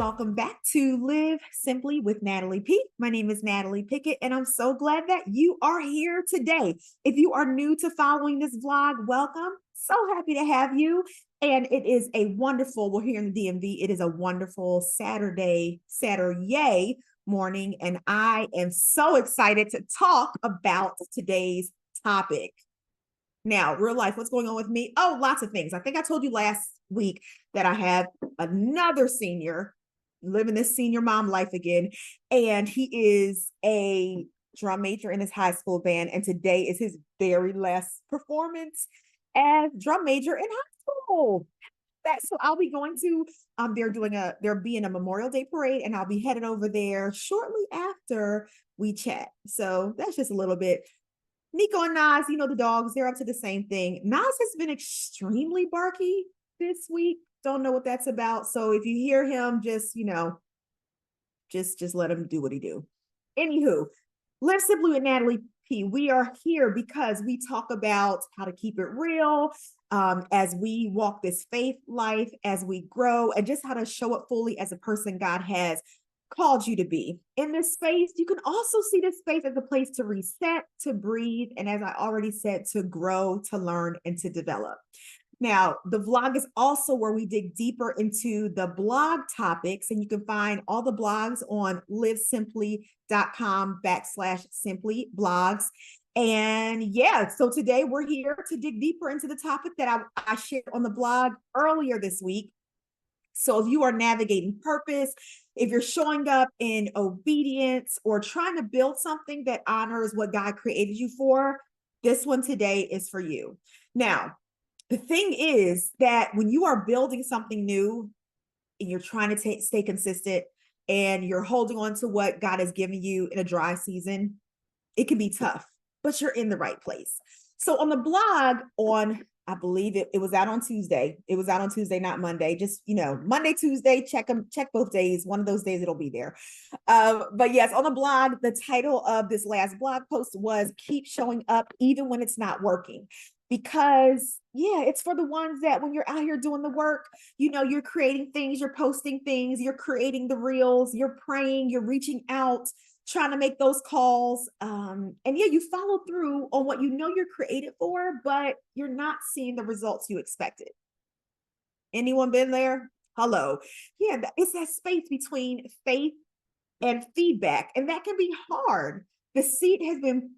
welcome back to Live Simply with Natalie P. My name is Natalie Pickett, and I'm so glad that you are here today. If you are new to following this vlog, welcome. So happy to have you. And it is a wonderful, we're here in the DMV, it is a wonderful Saturday morning, and I am so excited to talk about today's topic. Now, real life, what's going on with me? Oh, lots of things. I think I told you last week that I have another senior living this senior mom life again. And he is a drum major in his high school band. And today is his very last performance as drum major in high school. So I'll be going to they're being a Memorial Day parade, and I'll be headed over there shortly after we chat. So that's just a little bit. Nico and Nas, the dogs, they're up to the same thing. Nas has been extremely barky this week. Don't know what that's about. So if you hear him, just let him do what he do. Anywho, Live Simply with Natalie P. We are here because we talk about how to keep it real as we walk this faith life, as we grow, and just how to show up fully as a person God has called you to be. In this space, you can also see this space as a place to reset, to breathe, and as I already said, to grow, to learn, and to develop. Now, the vlog is also where we dig deeper into the blog topics, and you can find all the blogs on livesimply.com/simply blogs. And yeah, so today we're here to dig deeper into the topic that I shared on the blog earlier this week. So if you are navigating purpose, if you're showing up in obedience or trying to build something that honors what God created you for, this one today is for you. Now, the thing is that when you are building something new and you're trying to stay consistent and you're holding on to what God has given you in a dry season, it can be tough, but you're in the right place. So on the blog I believe it was out on Tuesday. It was out on Tuesday, not Monday. Just, Monday, Tuesday, check both days. One of those days it'll be there. But yes, on the blog, the title of this last blog post was Keep Showing Up Even When It's Not Working. Because it's for the ones that when you're out here doing the work, you're creating things, you're posting things, you're creating the reels, you're praying, you're reaching out, trying to make those calls. And you follow through on what you're created for, but you're not seeing the results you expected. Anyone been there? Hello. Yeah, it's that space between faith and feedback. And that can be hard. The seed has been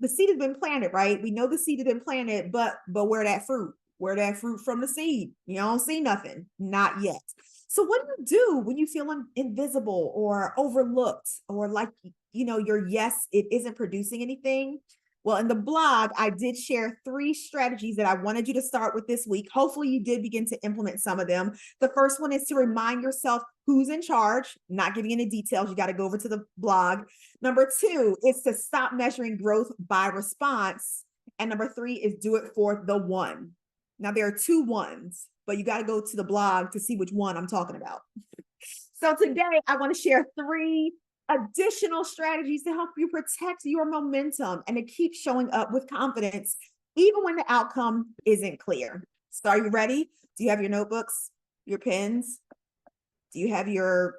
planted, right? We know the seed has been planted, but where that fruit? Where that fruit from the seed? You don't see nothing, not yet. So what do you do when you feel invisible or overlooked, or like, your yes, it isn't producing anything? Well, in the blog, I did share 3 strategies that I wanted you to start with this week. Hopefully you did begin to implement some of them. The first one is to remind yourself who's in charge, not giving any details. You got to go over to the blog. Number 2 is to stop measuring growth by response. And number 3 is do it for the one. Now there are 2 ones, but you got to go to the blog to see which one I'm talking about. So today I want to share 3 additional strategies to help you protect your momentum and to keep showing up with confidence, even when the outcome isn't clear. So are you ready? Do you have your notebooks, your pens? Do you have your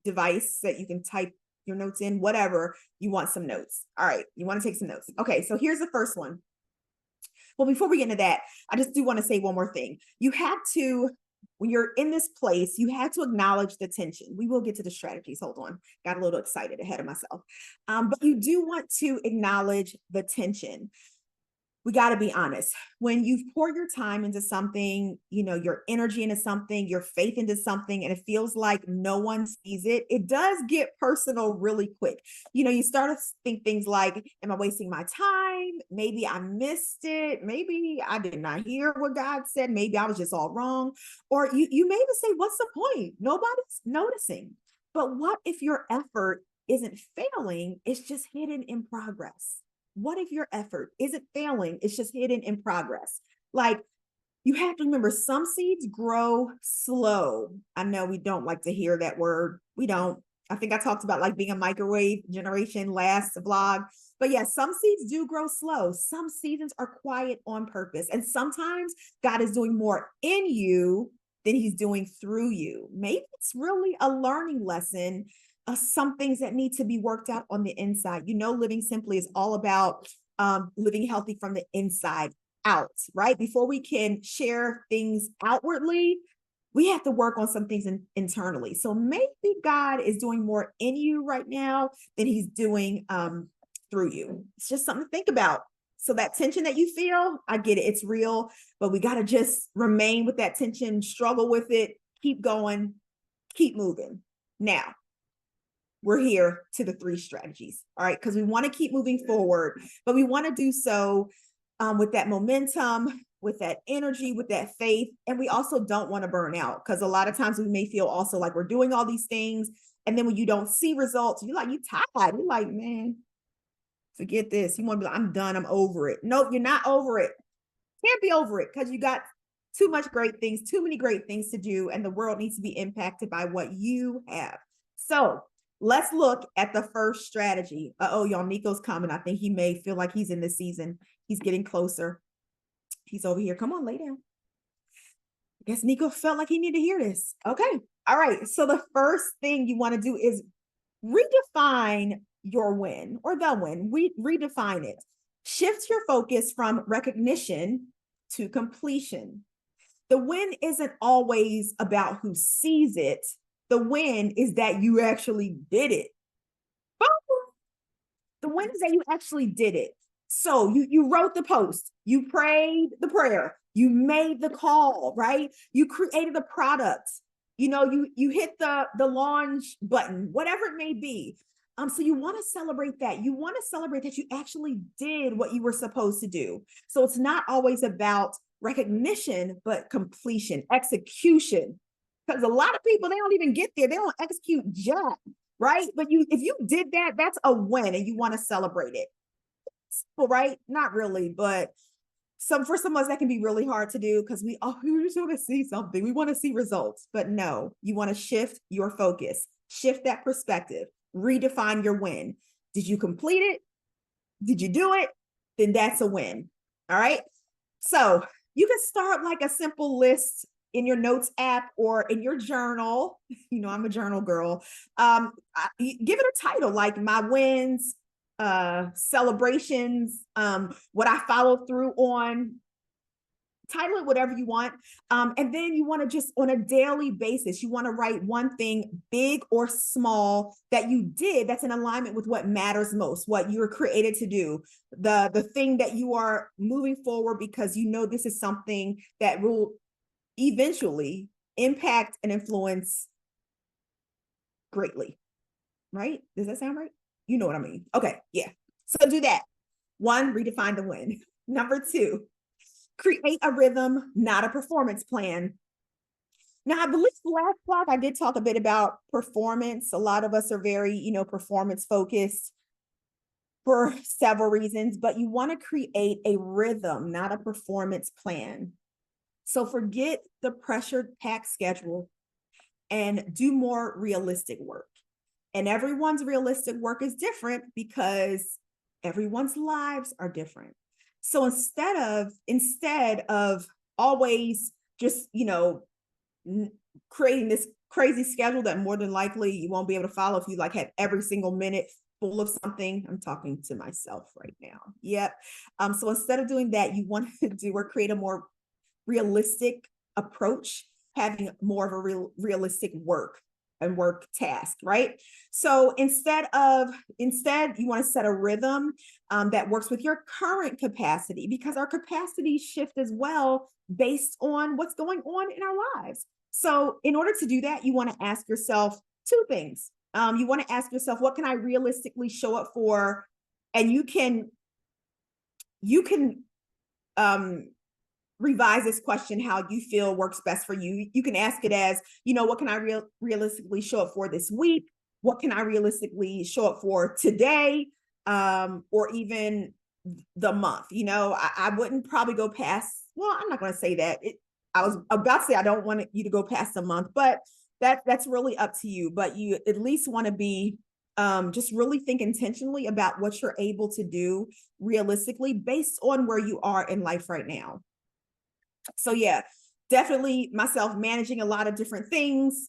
device that you can type your notes in? Whatever, you want some notes. All right, you want to take some notes. Okay, so here's the first one. Well, before we get into that, I just do want to say one more thing. You have to, when you're in this place, you have to acknowledge the tension. We will get to the strategies. Hold on. Got a little excited ahead of myself. But you do want to acknowledge the tension. We got to be honest. When you pour your time into something, your energy into something, your faith into something, and it feels like no one sees it, it does get personal really quick. You start to think things like, am I wasting my time? Maybe I missed it. Maybe I did not hear what God said. Maybe I was just all wrong. Or you may even say, what's the point? Nobody's noticing. But what if your effort isn't failing? It's just hidden in progress. What if your effort isn't failing? It's just hidden in progress. Like, you have to remember, some seeds grow slow. I know we don't like to hear that word. We don't. I think I talked about like being a microwave generation last vlog. But yeah, some seeds do grow slow. Some seasons are quiet on purpose. And sometimes God is doing more in you than he's doing through you. Maybe it's really a learning lesson of some things that need to be worked out on the inside. Living simply is all about living healthy from the inside out, right? Before we can share things outwardly, we have to work on some things internally. So maybe God is doing more in you right now than he's doing through you. It's just something to think about. So that tension that you feel, I get it. It's real, but we got to just remain with that tension, struggle with it, keep going, keep moving. Now, we're here to the 3 strategies, all right? Because we want to keep moving forward, but we want to do so with that momentum, with that energy, with that faith. And we also don't want to burn out, because a lot of times we may feel also like we're doing all these things. And then when you don't see results, you're tired. You're like, man, forget this. You want to be like, I'm done. I'm over it. Nope, you're not over it. Can't be over it, because you got too many great things to do. And the world needs to be impacted by what you have. So let's look at the first strategy. Y'all, Nico's coming. I think he may feel like he's in this season. He's getting closer. He's over here. Come on, lay down. I guess Nico felt like he needed to hear this. Okay. All right. So the first thing you want to do is redefine your win or the win. Redefine it. Shift your focus from recognition to completion. The win isn't always about who sees it. The win is that you actually did it. The win is that you actually did it. So you wrote the post, you prayed the prayer, you made the call, right? You created the product, you hit the launch button, whatever it may be. So you want to celebrate that. You want to celebrate that you actually did what you were supposed to do. So it's not always about recognition, but completion, execution. Because a lot of people, they don't even get there. They don't execute jack, right? But if you did that, that's a win, and you want to celebrate it. Well, right? Not really, but for some of us that can be really hard to do, because we just want to see something. We want to see results. But no, you want to shift your focus, shift that perspective, redefine your win. Did you complete it? Did you do it? Then that's a win. All right. So you can start like a simple list in your notes app or in your journal. I'm a journal girl. Give it a title like my wins, celebrations, what I followed through on. Title it whatever you want. And then you want to just on a daily basis, you want to write one thing, big or small, that you did that's in alignment with what matters most, what you were created to do, the thing that you are moving forward because this is something that will eventually impact and influence greatly. Right? Does that sound right? You know what I mean? Okay. Yeah. So do that. 1, redefine the win. Number 2, create a rhythm, not a performance plan. Now, I believe last vlog I did talk a bit about performance. A lot of us are very, performance focused for several reasons, but you want to create a rhythm, not a performance plan. So forget the pressured packed schedule and do more realistic work. And everyone's realistic work is different because everyone's lives are different. So instead of always just, creating this crazy schedule that more than likely you won't be able to follow if you have every single minute full of something. I'm talking to myself right now. Yep. So instead of doing that, you want to do or create a more realistic approach, having more of a realistic work task, right? So instead you want to set a rhythm that works with your current capacity, because our capacities shift as well based on what's going on in our lives. So in order to do that, you want to ask yourself 2 things. You want to ask yourself, what can I realistically show up for? And you can revise this question how you feel works best for you. You can ask it as, what can I realistically show up for this week? What can I realistically show up for today? Or even the month. I wouldn't probably go past, well, I'm not going to say that. I was about to say I don't want you to go past a month, but that's really up to you. But you at least want to be just really think intentionally about what you're able to do realistically based on where you are in life right now. So yeah, definitely myself managing a lot of different things.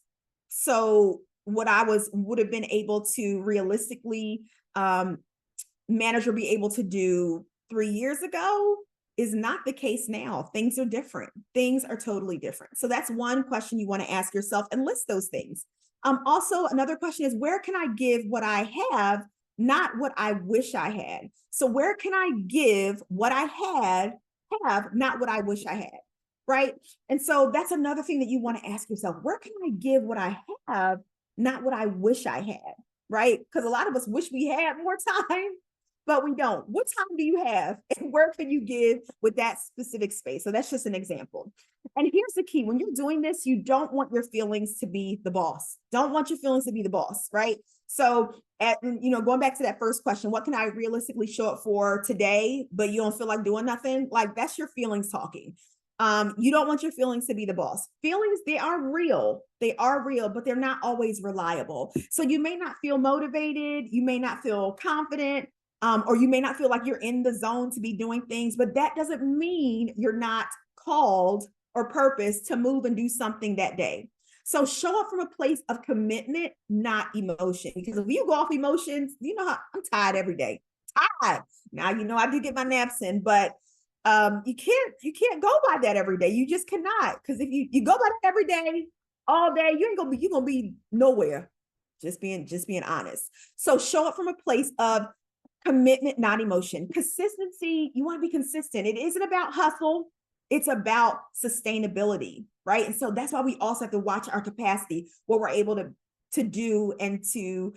So what I would have been able to realistically manage or be able to do 3 years ago is not the case now. Things are different. Things are totally different. So that's one question you want to ask yourself and list those things. Also, another question is, where can I give what I have, not what I wish I had? So where can I give what I have, not what I wish I had? Right. And so that's another thing that you want to ask yourself. Where can I give what I have, not what I wish I had? Right. Because a lot of us wish we had more time, but we don't. What time do you have? And where can you give with that specific space? So that's just an example. And here's the key. When you're doing this, you don't want your feelings to be the boss. Don't want your feelings to be the boss, right? So going back to that first question, what can I realistically show up for today, but you don't feel like doing nothing? Like, that's your feelings talking. You don't want your feelings to be the boss. Feelings, they are real. They are real, but they're not always reliable. So you may not feel motivated. You may not feel confident. Or you may not feel like you're in the zone to be doing things, but that doesn't mean you're not called or purpose to move and do something that day. So show up from a place of commitment, not emotion. Because if you go off emotions, you know how I'm tired every day. Tired. Now, I do get my naps in, but you can't go by that every day. You just cannot. Because if you go by that every day, all day, you're gonna be nowhere. Just being honest. So show up from a place of commitment, not emotion. Consistency, you want to be consistent. It isn't about hustle, it's about sustainability, right? And so that's why we also have to watch our capacity, what we're able to do and to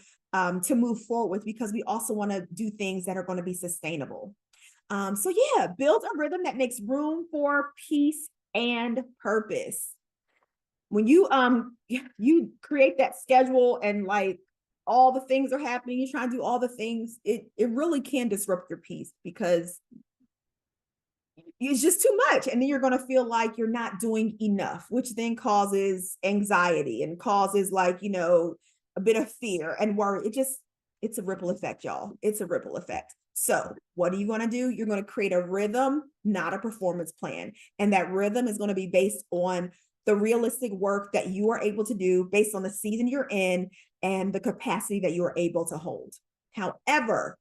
move forward with, because we also want to do things that are going to be sustainable. So yeah, build a rhythm that makes room for peace and purpose. When you create that schedule and like all the things are happening, you're trying to do all the things, it really can disrupt your peace, because it's just too much. And then you're going to feel like you're not doing enough, which then causes anxiety and causes a bit of fear and worry. It's a ripple effect, y'all. It's a ripple effect. So what are you going to do? You're going to create a rhythm, not a performance plan. And that rhythm is going to be based on the realistic work that you are able to do based on the season you're in and the capacity that you are able to hold. However,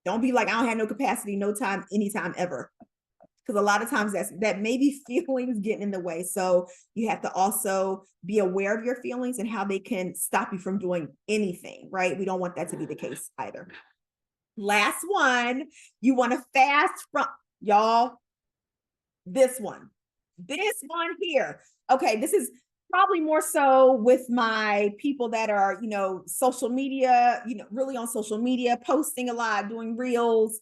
don't be like, I don't have no capacity, no time, anytime, ever. Because a lot of times that may be feelings getting in the way. So you have to also be aware of your feelings and how they can stop you from doing anything, right? We don't want that to be the case either. Last one, you want to fast from, y'all, this one here. Okay, this is probably more so with my people that are, social media, really on social media, posting a lot, doing reels,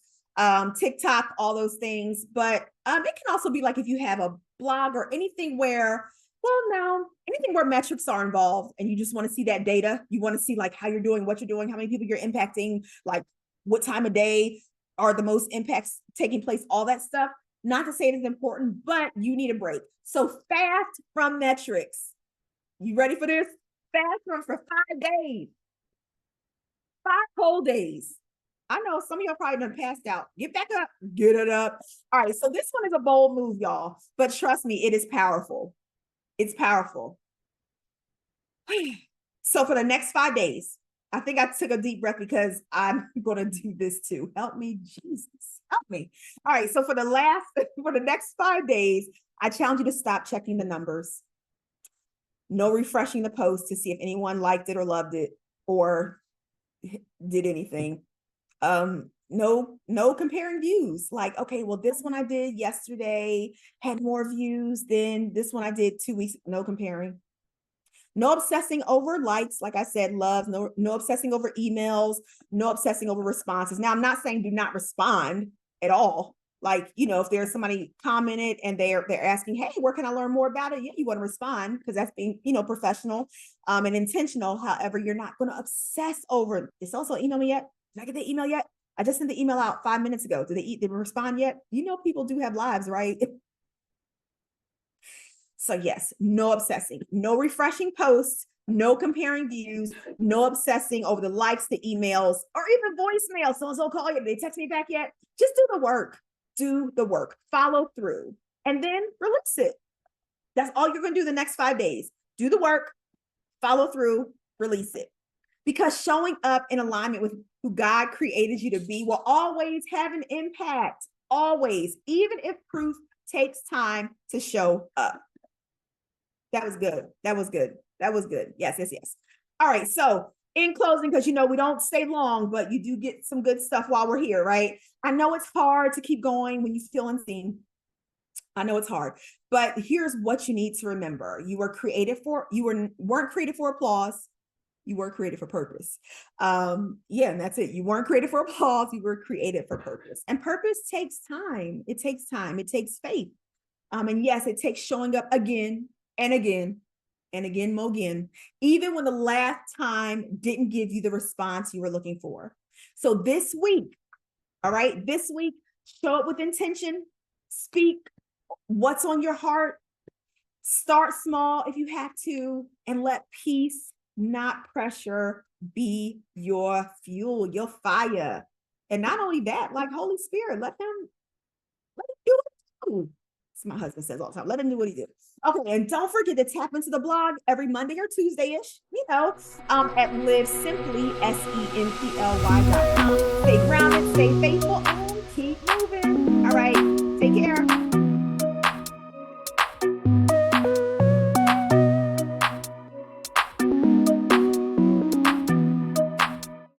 TikTok, all those things. But it can also be like if you have a blog or anything where, anything where metrics are involved and you just want to see that data. You want to see like how you're doing, what you're doing, how many people you're impacting, like what time of day are the most impacts taking place, all that stuff. Not to say it is important, but you need a break. So fast from metrics. You ready for this? Fast for 5 days. 5 whole days. I know some of y'all probably done passed out. Get back up. Get it up. All right. So this one is a bold move, y'all. But trust me, it is powerful. It's powerful. So for the next 5 days, I think I took a deep breath because I'm going to do this too. Help me, Jesus. Help me. All right. So for the next 5 days, I challenge you to stop checking the numbers. No refreshing the post to see if anyone liked it or loved it or did anything. No comparing views. Like, okay, well, this one I did yesterday had more views than this one I did 2 weeks. No comparing. No obsessing over likes, like I said, love, no obsessing over emails, no obsessing over responses. Now, I'm not saying do not respond at all. Like, if there's somebody commented and they're asking, hey, where can I learn more about it? Yeah, you want to respond because that's being, professional and intentional. However, you're not going to obsess over this. Also, email me yet? Did I get the email yet? I just sent the email out 5 minutes ago. Did they respond yet? People do have lives, right? So yes, no obsessing, no refreshing posts, no comparing views, no obsessing over the likes, the emails, or even voicemail. So call you. Did they text me back yet? Just do the work. Do the work. Follow through. And then release it. That's all you're going to do the next 5 days. Do the work, follow through, release it. Because showing up in alignment with who God created you to be will always have an impact. Always, even if proof takes time to show up. That was good. That was good. That was good. Yes, yes, yes. All right. So in closing, because we don't stay long, but you do get some good stuff while we're here, right? I know it's hard to keep going when you feel unseen. I know it's hard, but here's what you need to remember. You weren't created for applause. You were created for purpose. Yeah, and that's it. You weren't created for applause. You were created for purpose. And purpose takes time. It takes time. It takes faith. And yes, it takes showing up again and again and again, mo again, even when the last time didn't give you the response you were looking for. So this week, all right, this week, show up with intention, speak what's on your heart, start small if you have to, and let peace, not pressure, be your fuel, your fire. And not only that, like Holy Spirit, let him do it. That's my husband says all the time. Let him do what he do. Okay, and don't forget to tap into the blog every Monday or Tuesday-ish, at livesimply, SEMPLY.com. Stay grounded, stay faithful.